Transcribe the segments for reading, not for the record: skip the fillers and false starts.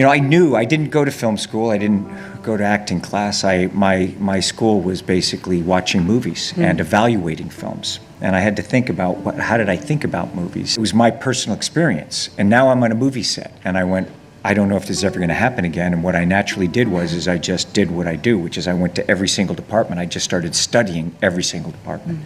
I knew I didn't go to film school. I didn't go to acting class. My school was basically watching movies and evaluating films. And I had to think about how did I think about movies? It was my personal experience. And now I'm on a movie set, and I went, I don't know if this is ever going to happen again. And what I naturally did is I just did what I do, which is I went to every single department. I just started studying every single department.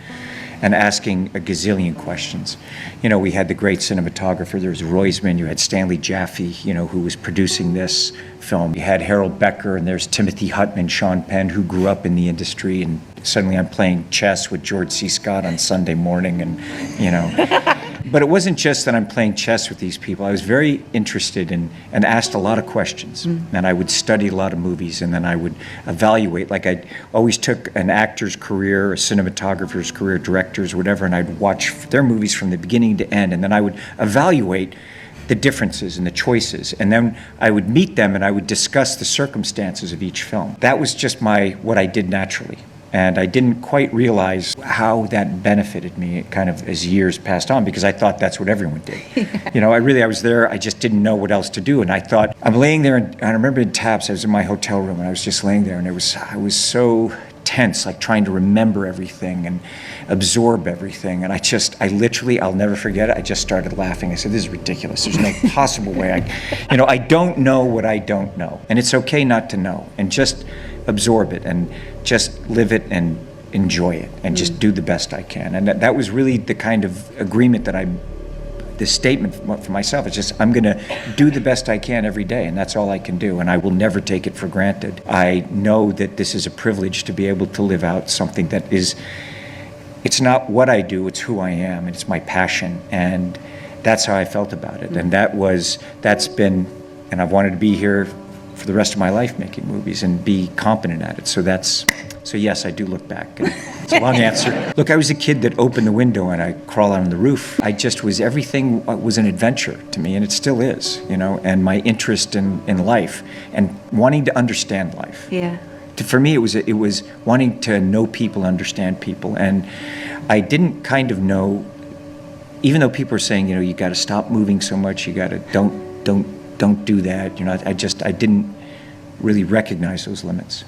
And asking a gazillion questions. We had the great cinematographer, there was Roisman, you had Stanley Jaffe, who was producing this film. You had Harold Becker, and there's Timothy Hutman, Sean Penn, who grew up in the industry, and suddenly I'm playing chess with George C. Scott on Sunday morning, and. But it wasn't just that I'm playing chess with these people. I was very interested in and asked a lot of questions. And I would study a lot of movies, and then I would evaluate. Like I always took an actor's career, a cinematographer's career, directors, whatever, and I'd watch their movies from the beginning to end, and then I would evaluate the differences and the choices. And then I would meet them and I would discuss the circumstances of each film. That was just what I did naturally. And I didn't quite realize how that benefited me kind of as years passed on, because I thought that's what everyone did. I was there, I just didn't know what else to do. And I thought, I'm laying there, and I remember in TAPS, I was in my hotel room, and I was just laying there, and I was so tense, like trying to remember everything and absorb everything. And I'll never forget it, I just started laughing. I said, this is ridiculous. There's no possible way I don't know what I don't know. And it's okay not to know. And just absorb it and just live it and enjoy it and just do the best I can. And that was really the kind of agreement that this statement for myself. It's just, I'm gonna do the best I can every day, and that's all I can do, and I will never take it for granted. I know that this is a privilege to be able to live out something that is, it's not what I do, it's who I am, and it's my passion, and that's how I felt about it. And that's been, and I've wanted to be here for the rest of my life making movies and be competent at it. So yes, I do look back. It's a long answer. Look, I was a kid that opened the window and I crawl out on the roof. Everything was an adventure to me, and it still is, and my interest in life and wanting to understand life. Yeah. For me, it was wanting to know people, understand people, and I didn't kind of know, even though people are saying, you got to stop moving so much, you got to don't do that. I didn't really recognize those limits.